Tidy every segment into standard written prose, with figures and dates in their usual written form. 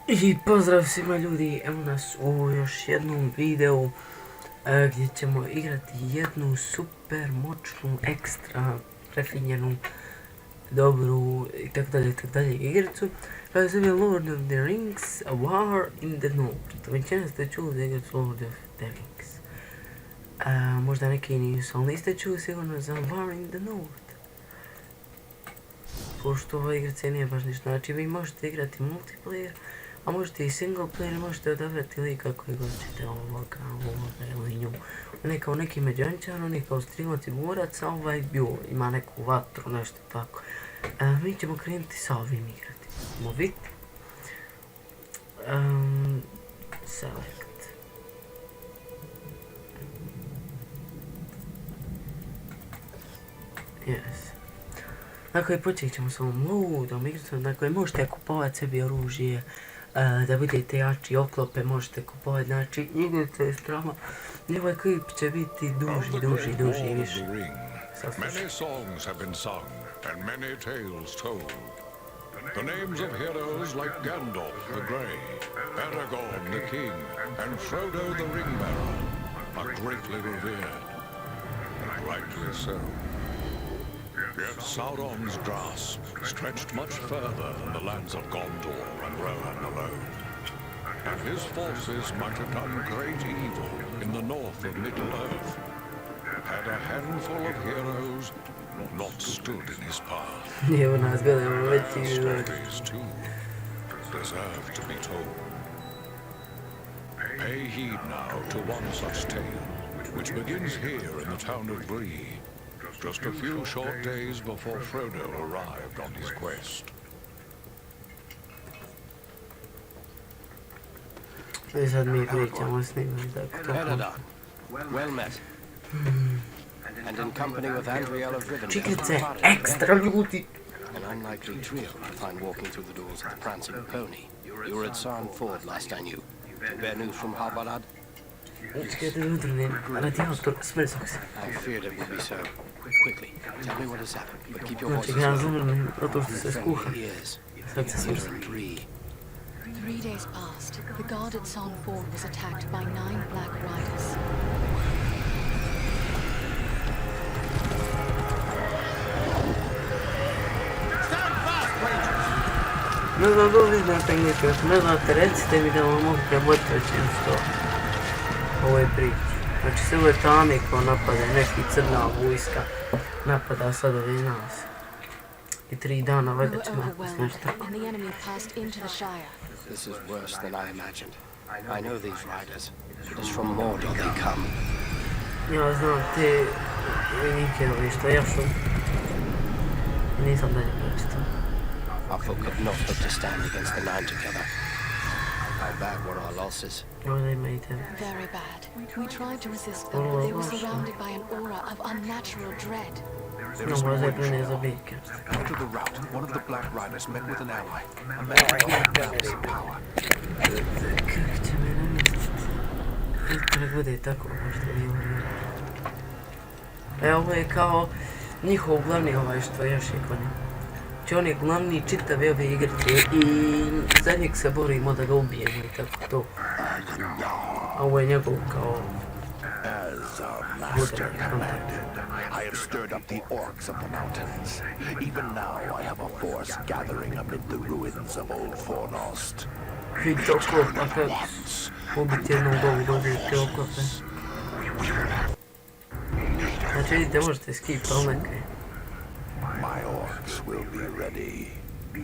I pozdrav svima ljudi, evo nas u još jednom videu gdje ćemo igrati jednu super moćnu, ekstra prefinjenu, dobru i tako dalje igricu koja se zove Lord of the Rings, A War in the North. Većina ste čuli za igricu Lord of the Rings. Možda neki nisu, ali niste čuli sigurno za War in the North. Pošto ova igrica nije baš ništa, znači vi možete igrati multiplayer, a možete i single player, možete odabrati lika koji god ćete ovoga ili nju. On je kao neki međančar, on je kao strimac i borac, a ovaj bio, ima neku vatru, nešto tako. Mi ćemo krenuti sa ovim igrati. Ćemo vidjeti. Select. Yes. Dakle, počet ćemo s ovom ludom igricom, dakle, možete kupovati sebi oružje, da budete jači oklope, možete kupovati, znači, igrica je strama, i ovaj klip će biti duži i više. Many songs have been sung, and many tales told. The names of heroes like Gandalf the Grey, Aragorn the King, and Frodo the Ring-Bearer are greatly revered, and rightly so. Yet Sauron's grasp stretched much further than the lands of Gondor and Rohan alone, and his forces might have done great evil in the north of Middle-earth, had a handful of heroes not stood in his path. Stories, too, deserve to be told. Pay heed now to one such tale, which begins here in the town of Bree, just a few short days before Frodo arrived on his quest. Eredon, well met. And in company with Andriel of Rivendell, Extra ljudi. an unlikely trio to find walking through the doors of the Prancing Pony. You were at Sarn Ford last I knew. To bear news from Harbalad? I feared it would be so. Quickly, tell me what has happened, but keep your voices low. Ears. Bree. 3 days passed. The guard at Sarn Ford was attacked by 9 Black Riders. Ne znam da li znam engleskom, ako ne znate recite mi da vam mogu prevoditi što ovoj priči. Znači sve ove tame kao napada, neki crna vojska napada sad ove nas. I 3 dana valjda će napast nešto. This is worse than I imagined. I know these riders. It is from Mordor they come. Ja znam te vojnike što ja što nisam dalje pročitao. Our folk could not hope to stand against the Nine together. How bad were our losses? Very bad. We tried to resist them, but they were surrounded by an aura of unnatural dread. There is no way after the rout, one of the Black Riders met with an ally, a man who had their power. Ovo je kao njihov glavni ovaj što još je konja. Znači on je glavni čitave ove igrice i za njeg se borimo da ga ubijemo i tako to. A ovo je njegov kao... As our master commanded, I have stirred up the orcs of the mountains. Even now I have a force gathering amid the ruins of Old Fornost. Vidite oklopa kako ubiti jednom dobu dobijete oklope. Znači vidite možete skipa nekaj. My orcs will be ready.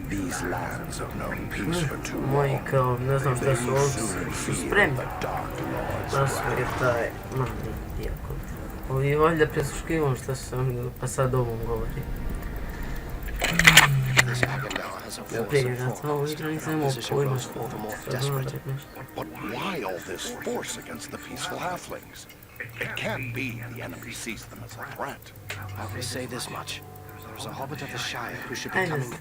These lands have known peace for too long. Moji kao, ne znam šta su ovdje, su spremni. Da su je taj mali dijako. Ovi valjda presluškivam šta su oni, pa sad ovom govori. Prije ga sam ovo igra, nisam imao pojma što znači nešto. But why all this force against the peaceful halflings? It can't be the enemy sees them as a threat. I will say this much. There's a hobbit of the Shire who should be coming.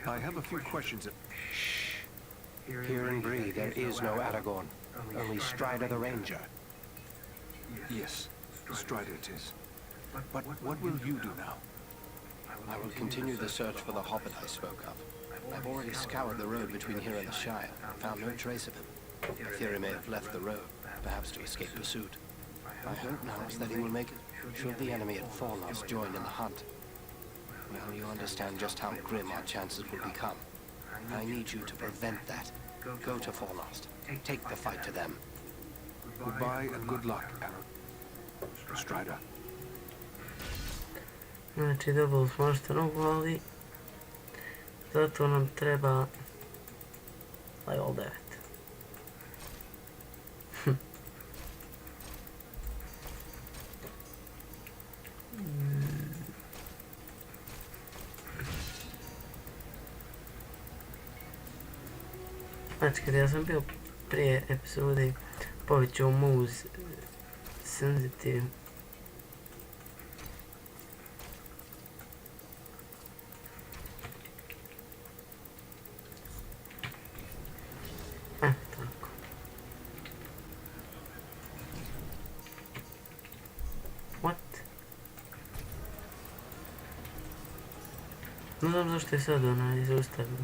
I have a few questions. Here in Bree there is no Aragorn, only Strider the Ranger. Yes, Strider it is. But what will you do now? I will continue the search for the hobbit I spoke of. I've already scoured the road between here and the Shire. Found no trace of him. I fear he may have left the road, perhaps to escape pursuit. My hope now is that he will make it should the enemy at Forlost join in the hunt. Well, you understand just how grim our chances will become. I need you to prevent that. Go to Forlost. Take the fight to them. Goodbye and good luck, Aragorn. Strider. Znači dobili smo što nogu, ali zato nam treba level 9. Znači kada ja sam bio prije epizode povećao mouse sensitive. Tako. What? Ne znam zašto je sad ona zaustavila.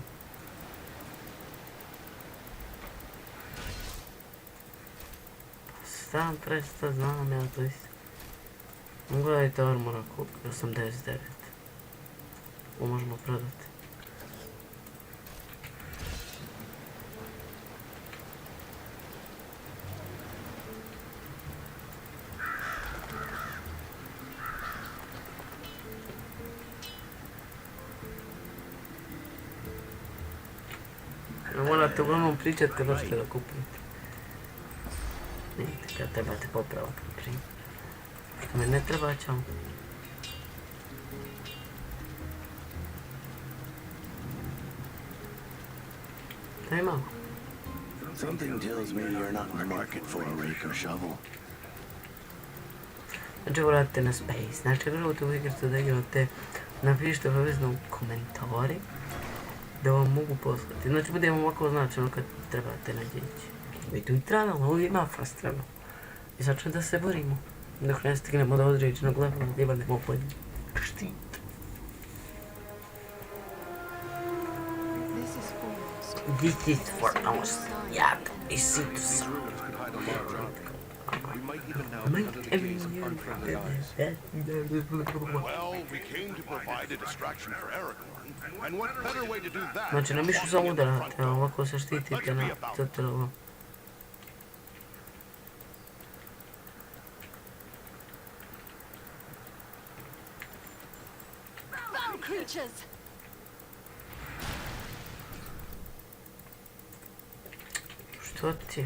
Sam presta, znam ja to isto. Gledajte armora koliko, 89. Ovo možemo prodati. Morate uglavnom pričati kad dođete da kupujete. Vidite, kad trebate popravak na primjer. Što me ne treba, čao. Daj malo. Something tells me you're not in the market for a rake or shovel. Znači vratite na Space. Znači kad želite u igricu da igrate, napišite obavezno u komentari da vam mogu poslati. Znači bude vam ovako označeno kad trebate nađeći. Vidite i travel, ovdje ima fast travel. I sad ćemo da se borimo. Dok ne stignemo do određenog levela, gdje vademo polje. Štit. This is for us. Jak i situs. We might even now undertake some unfriendly eyes. Well, we came to provide a distraction for Aragorn, and what better way to do that? Znači na mišu samo udarate, a ovako se štitite na zatrlo. Foul creatures! Što ti?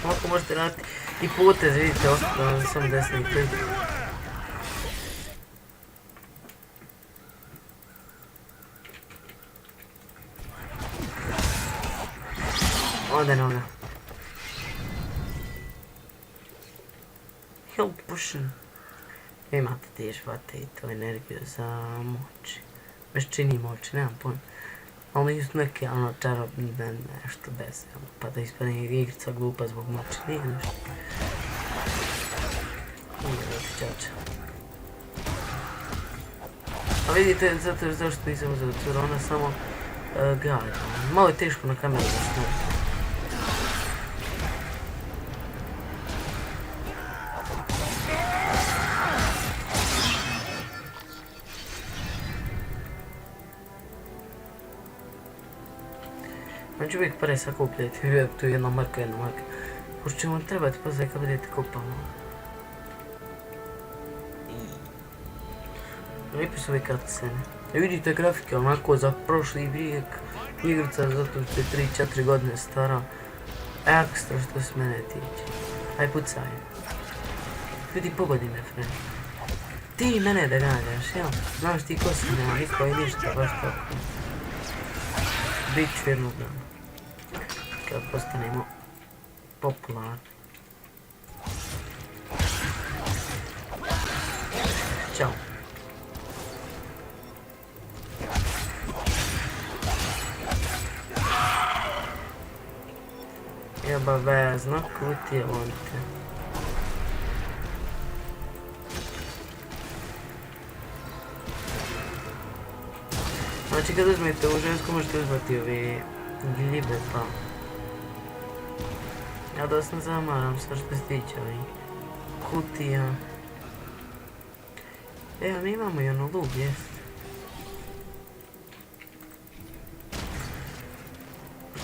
Ovako možete raditi i potez, vidite, ostalo sam desni klik. Ode noga. Help pushing. Imate tiš vate i to energiju za moći. Već čini moći, nemam pojma. Ali nisu neke ono čarobne nešto bez, pa da ispadne igrica glupa zbog moći, nije nešto. Nije da ti čača. A vidite, zato zašto nisam uzeo cura, ona samo gađa. Malo je teško na kameru da snimite. Znači uvijek pare sakupljajte, tu je jedna marka. Pošto će vam trebati poslije kad budete kopali. Lijepi su ove cutscene. Vidite grafike onako za prošli vijek. Igrica zato što je 3-4 godine stara. Ekstra što se mene tiče. Aj pucaj. Vidi pogodi me, friend. Ti mene da ganjaš, jel? Znaš ti ko si nema, niko i ništa, baš tako. Bit ću jednog dana. Kad postanemo popularni. Ćao. Jel, Obavezno kutije, volite. Znači kad uzmete u žensku možete uzmati ove gljive pa. Ja dosta zamaram sve što se tiče ovih kutija. Evo mi imamo i ono luk, jest.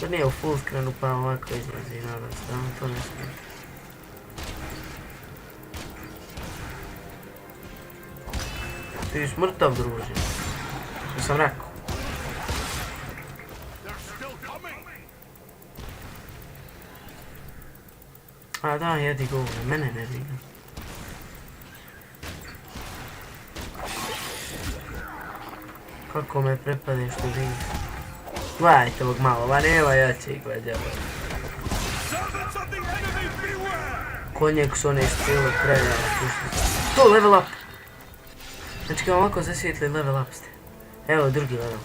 To nije u full screenu pa ovako izlazi, nadam se, da vam to ne smijete. Ti si mrtav, druže. Što sam rekao. A da, jedi govore, mene ne briga. Kako me prepade što živi. Gledajte ovog malo, ba nema jačeg gledjava. Konjak su one strele predala pušnice. To, level up! Znači kao ovako zasvijetli level up ste. Evo drugi level.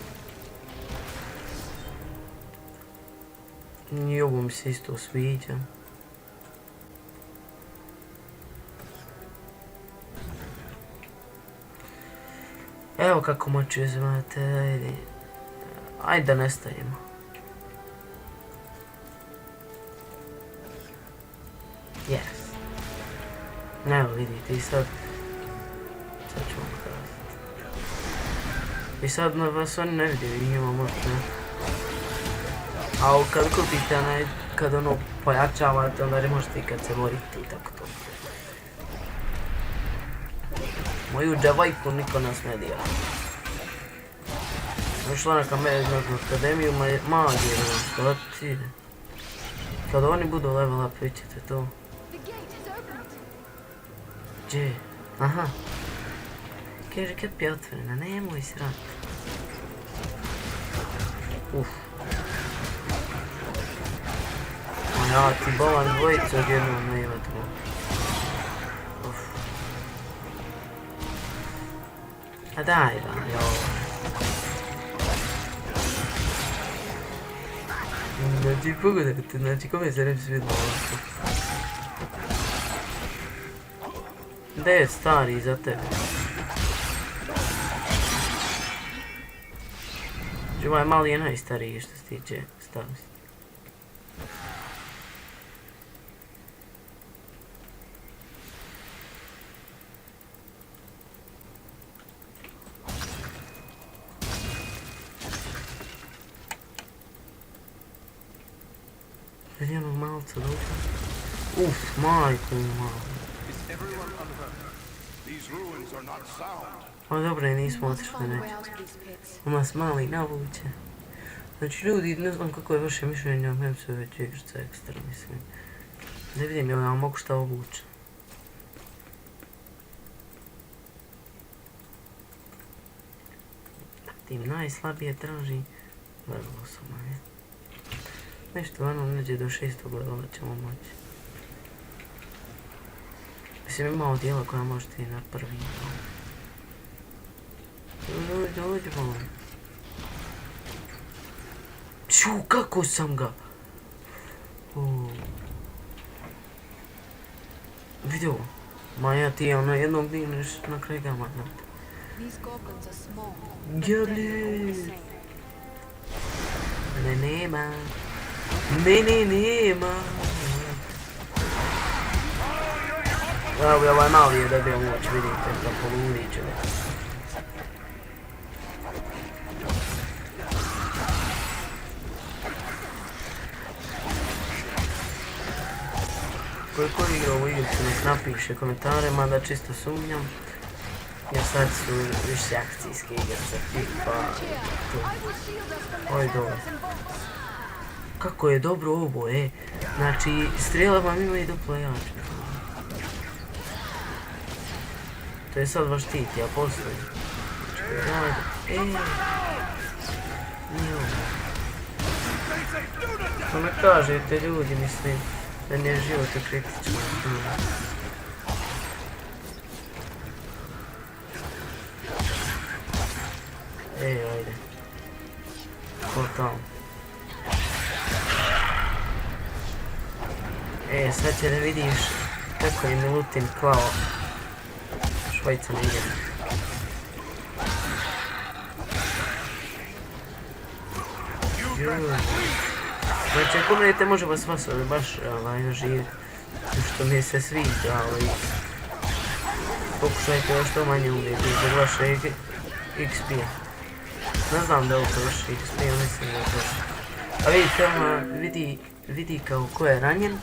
I ovo mi se isto sviđa. Evo kako moću uzimate, ajde da nestavimo. Yes. Evo vidite i sad ću vam kazati. I sad na vas oni ne vidio i njima možete. A kad kupite kad ono pojačavate onda ne možete i kad se borite i tako to. Moju djevojku niko nas ne dira. Ušla na akademiju magije, što ti ide. Kad oni budu level up, vidite to. Gdje? Aha. Kaže, kep je otvorena, nemoj srat. Uf. A ja ti bolan dvojicu odjednom ne ima to. Uf. A daj da, joj. Znači pogledajte, znači kome se ne bi svidilo ovako. Gdje je stari za tebe? Znači ovaj mali je najstariji što se tiče starosti. Vidi onog malca da uđe. Uf, majko malo. O dobro, nismo otišli neće. Ima s mali navuče. Znači ljudi, ne znam kako je vaše mišljenje o Memsu već igrica ekstra, mislim. Ne vidim ja mogu šta obuče. Tim najslabije traži level 8, je. Nešto ono neđe do 6. levela ćemo moći. Mislim imao dijela koja možete i na prvi. Dođi malo. Ču, kako sam ga? Vidio? Maja ti ono jednog dineš na kraj ga manjati. Gdje? Ne, nema. Ne, nema. Evo ovaj mali je dobio moć, vidite, da poludit ću ga. Koliko igra ovu igricu nek napiše komentare, mada čisto sumnjam. Jer sad su više akcijske igrice, tipa to. Oj dobro. Kako je dobro ovo, Znači, strela vam ima i duplo jače. To je sad vaš štit, ja postoji. Nije ovo. To ne kažete ljudi, mislim, da nije život kritično. Ajde. Ko tamo? Sad će da vidiš kako je Milutin klao Švajca na igre. Znači ako umrete može vas baš naživjeti, što mi se sviđa, ali pokušajte još što manje umrijeti zbog vaše XP-a. Ne znam da je ovo vaš XP, mislim da je to. A vidite, vidi kao ko je ranjen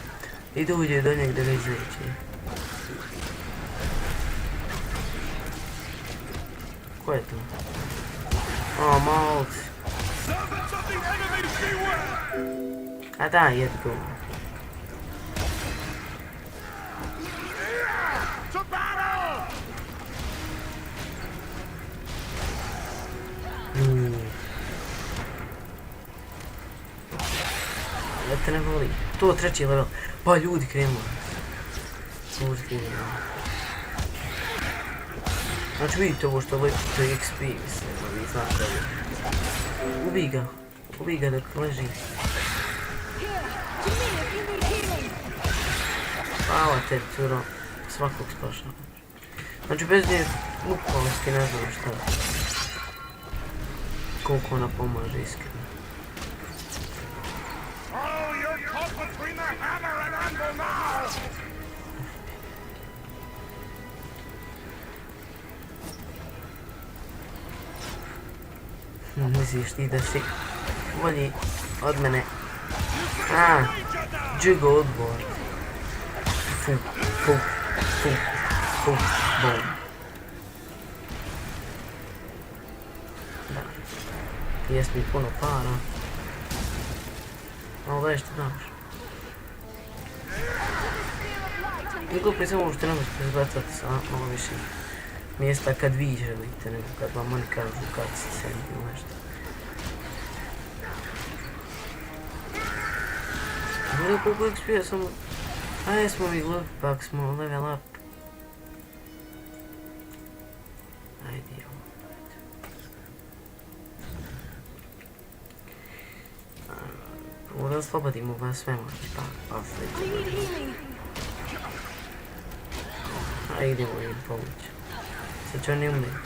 i da uđe do njeg da ga izleči. Ko je to? O, Malt. A da, jed go. Ja te ne volim. To treći level. Pa ljudi krenuli. Znači vidite ovo što lepi, to je XP, mislim, vi znate ovo. Ubij ga dok leži. Hvala tebi, curo, svakog spašava. Znači bez nje bukvalski ne znam šta. Koliko ona pomaže iskreno. Misliš ti da si bolji od mene? Jugo odbor. Bom. Da. Jes mi puno para. Ali daj što daš. Niko prije samo što ne možete izbacati sa malo više mjesta kad vi želite, nego kad vam oni kažu kad si sebi ili nešto. Gledaj koliko XP-a samo... A jesmo mi pak smo level up. Ajde ovo. Prvo da oslobodimo vas sve moći, pa a idemo im pomoći. Sad će oni umreti.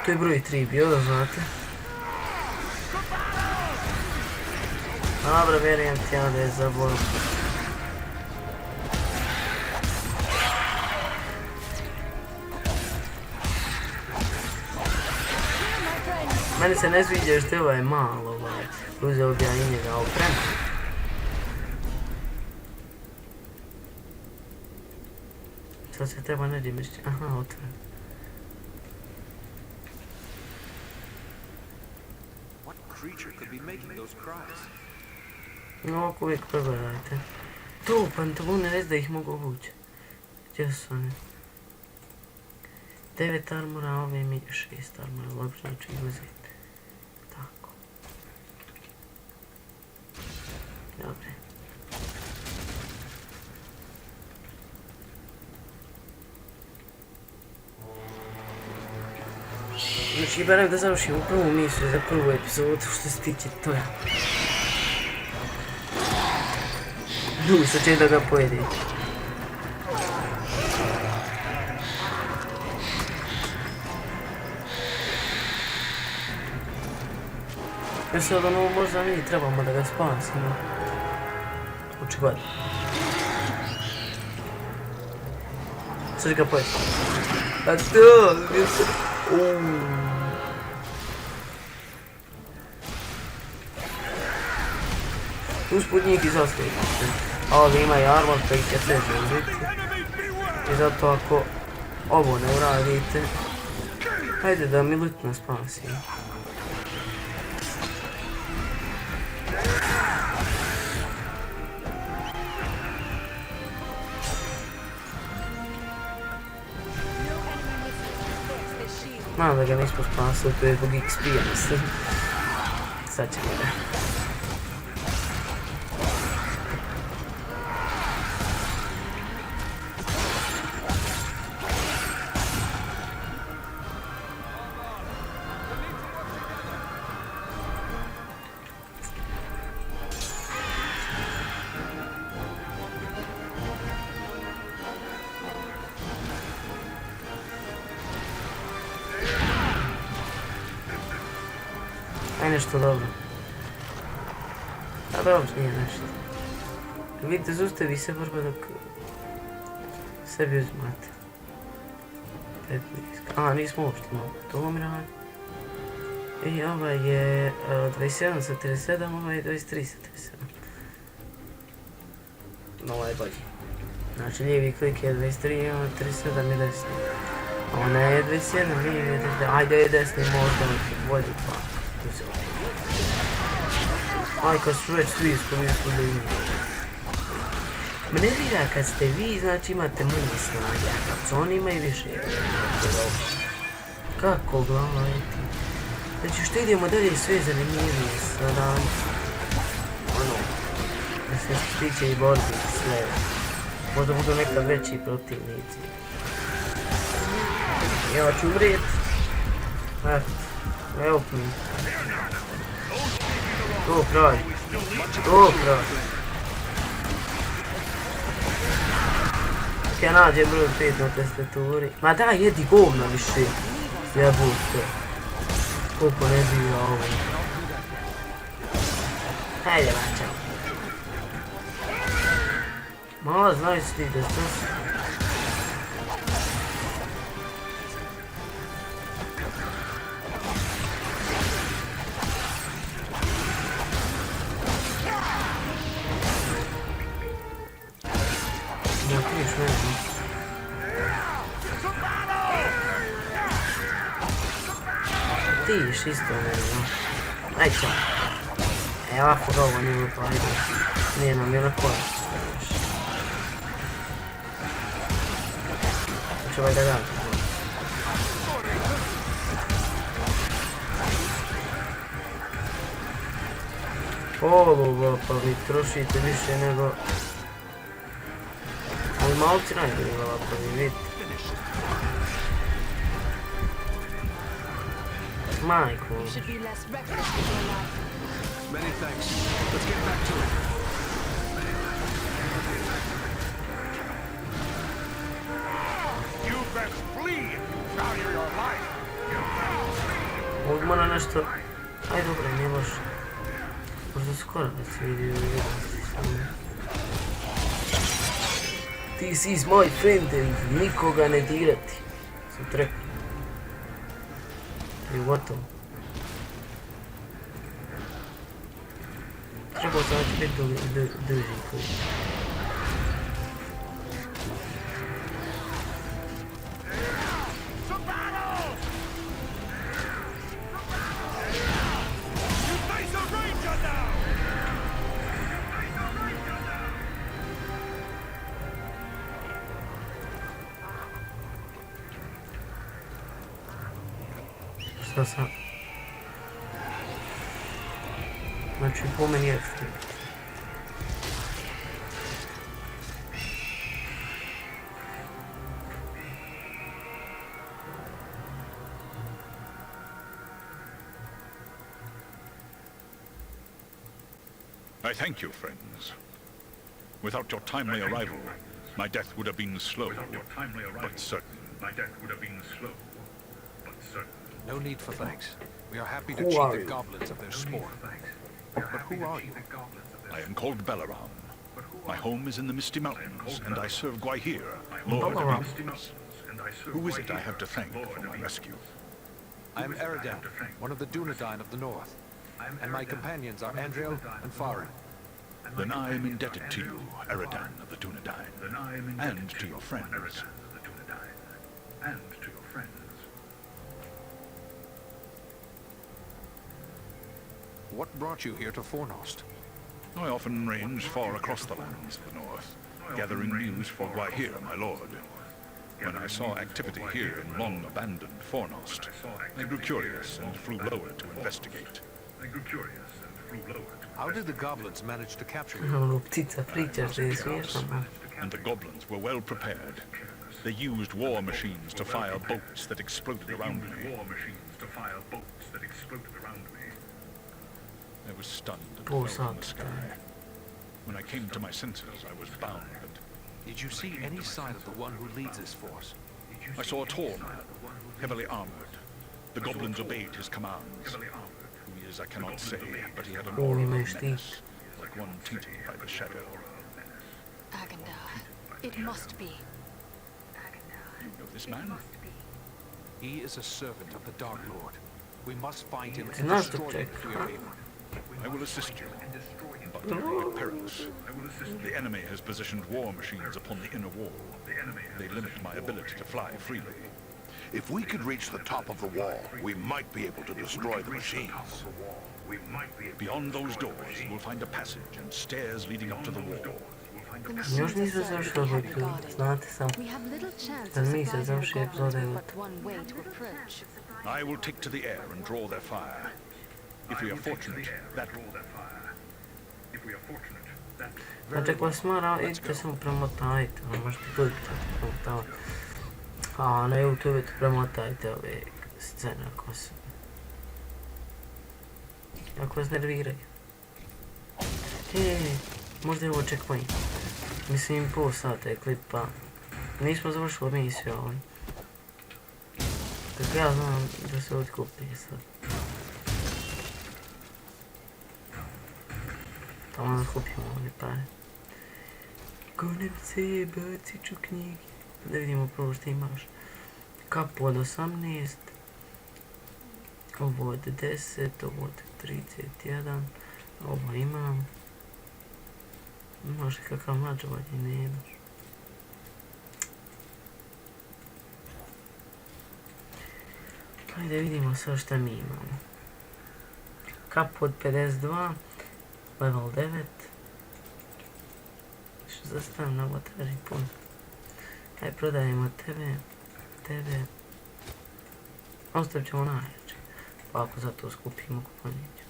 To je broj 3 bio, da znate. Dobro, vjerujem ti ja da je za borbu. Meni se ne sviđa što je ovaj malo, uzeo bi ja i njega opremu. Sad se treba neđe mišći, aha, otvoren. Ovako uvijek pogledajte. Tu, pantalone, ne da ih mogu obući. Gdje su oni? 9 armora, a ove mi 6 armora, logično ću ih uzeti. Tako. Dobre. Znači, barem da završim u prvu misiju za prvu epizodu što se tiče toga. Sad će da ga pojede. Jer sad ono možda mi trebamo da ga spasimo. Očigledno. Sad će ga pojede. A to, gdje se... Usput njih izostavite. A ovi imaju armor koji će teže uzeti. I zato ako ovo ne uradite, hajde da Milut nas spasi. Malo da ga nismo spasili, to je zbog XP-a mislim. Sad ćemo da. Aj nešto dobro. A dobro, nije nešto. Vidite, zustavi se borba dok sebi uzimate. 15. A, nismo uopšte malo. To umiranje. I ovaj je 27 sa 37, ovaj je 23 sa 37. Ovo je bolji. Znači lijevi klik je 23, a 37 je desni. Ona je 21, lijevi je 23, ajde je desni možda bolji pa. Aj kad su već svi iskoristili. Me nervira kad ste vi, znači imate manje snage, a kad su oni imaju više. Kako glava je ti? Znači što idemo dalje sve zanimljivije sada. Ono, da se tiče i borbi sve. Možda budu nekad veći protivnici. Ja ću umrijet. Evo mi. To kraj. To kraj. Ja nađem broj 5 na tastaturi. Ma daj, jedi govna više. Jebute. Koliko ne bila ovo. Hajde, mačao. Malo znaju si ti da stas. Da kriješ mene. Ti iš isto mene. Aj čao. E ovako ga ovo nije lupa, ajde. Nije nam je na korist. Ću ovaj da dam. Ovo pa vi trošite više nego... Ali malci najbolji pa vi vidite. Majko. Many thanks. Let's get back to it. You best flee and value your life. Ovdje mora nešto... Aj dobro, nije loše. Možda skoro da se vidi This is my friend and nikoga ne dirati. Sam ti rekao. I gotovo. Trebao sam već biti duži koji. Šta sam? Znači po meni je ekstra. I thank you, friends. Without your timely arrival, my death would have been slow, but certain. No need for thanks. We are happy to Who cheat are the you? goblins of their sport. But who are you? I am called Balaram. My home is in the Misty Mountains, and I serve Gwaihir, Lord of the Balaram. Misty Mountains. Who is it I have to thank for my rescue? I am Eridan, one of the Dunedain of the north. And my companions are Andriel and Farin. Then I am indebted to you, Eridan of the Dunedain, and to your friends. What brought you here to Fornost? I often range far across the lands of the north, gathering news for Gwaihir, my lord. When I saw activity here in long-abandoned Fornost, I grew curious and flew lower to investigate. How did the goblins manage to capture you? Ono ptica pričaš da je smiješno, man. And the goblins were well prepared. They used war machines to fire bolts that exploded around me. I was stunned and Poor fell from the son. sky. When I came to my senses, I was bound, and Did you see any sign of the one who leads this force? I saw a tall man, heavily armored. The goblins obeyed his commands. Who he is, I cannot say, but he had an Oh, aura he of must menace, like one tainted by the shadow. Agandar. It must be. You know this man? He is a servant of the Dark Lord. We must find him It's and not destroy the him trick. if we are able. I will assist you, but it will be perilous. The enemy has positioned war machines upon the inner wall. They limit my ability to fly freely. If we could reach the top of the wall, we might be able to destroy the machines. Beyond those doors, you will find a passage and stairs leading up to the wall. The Još machines are nismo certain to završili be ovaj heavily film, guarded. znate sam. We have little chance of Da mi se surprising the završi goblins epizoda with ili... but one way to approach. I will take to the air and draw their fire. If we are fortunate, that will. Znači ako vas mora, idite samo premotajte, možete klikati premotavati. A na YouTube premotajte ove scene ako vas nerviraju. Možda je ovo checkpoint. Mislim, pol sata je klipa. Nismo završili misiju ovaj. Tako ja znam da se odkupi sad. Tamo da skupimo ovdje pare. Konevce, bacit ću knjige. Da vidimo prvo što imaš. Kapu od 18. Ovo od 10, ovo od 31. Ovo imam. Imaš kakav mađovanje, ne imaš. Hajde vidimo sve što mi imamo. Kapu od 52. Level 9. Što zastavim na ovo traži puno. Hajde prodajemo tebe. Ostavit ćemo najjače. Pa ako zato skupimo kupaniću.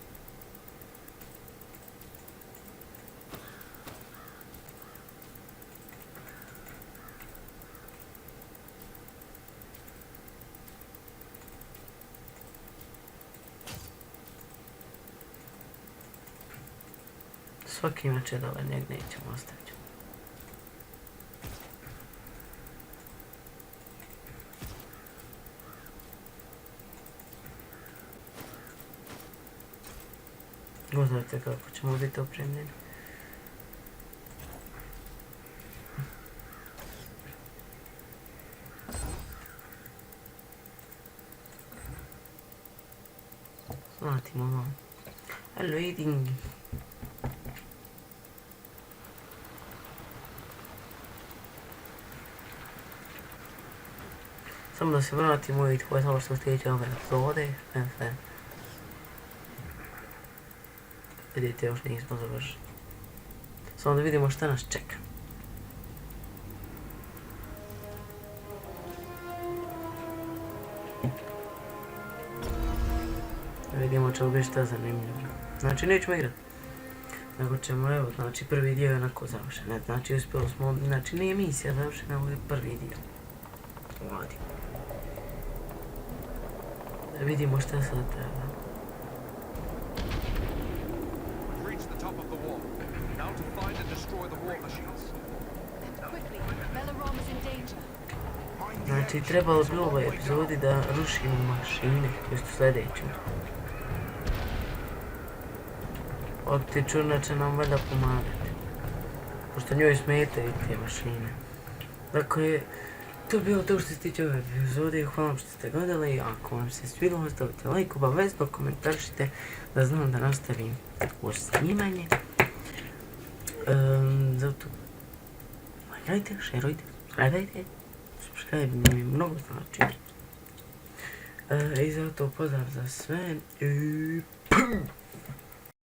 Svaki imaće dobar, njeg nećemo ostaviti. Gledajte kako ćemo biti opremljeni. Vratimo vam. Hello eating. Samo da se vratimo i tko je samo što sljedeće ove epizode. Vidite, još nismo završili. Samo da vidimo šta nas čeka. Da vidimo će li biti šta zanimljivo. Znači nećemo igrati. Nego ćemo, evo, znači prvi dio je onako završen. Znači uspjeli smo, znači nije misija završena, ovo je prvi dio. Ovdje. Da vidimo šta sad treba. Reach the top of the wall. Now to find and destroy the war machines. Quickly, Belarom is in danger. Znači trebalo bi u ovoj epizodi da rušimo mašine, to jest u sljedećem. Optičurna će nam valjda pomagati. Pošto njoj smetaju te mašine. Dakle, to je bilo to što se tiče ove epizode. Hvala vam što ste gledali. Ako vam se svidilo, ostavite like, obavezno komentaršite da znam da nastavim ovo snimanje. Zato lajkajte, šerujte, subscribe-ajte. Subscribe mi mnogo znači. I zato pozdrav za sve.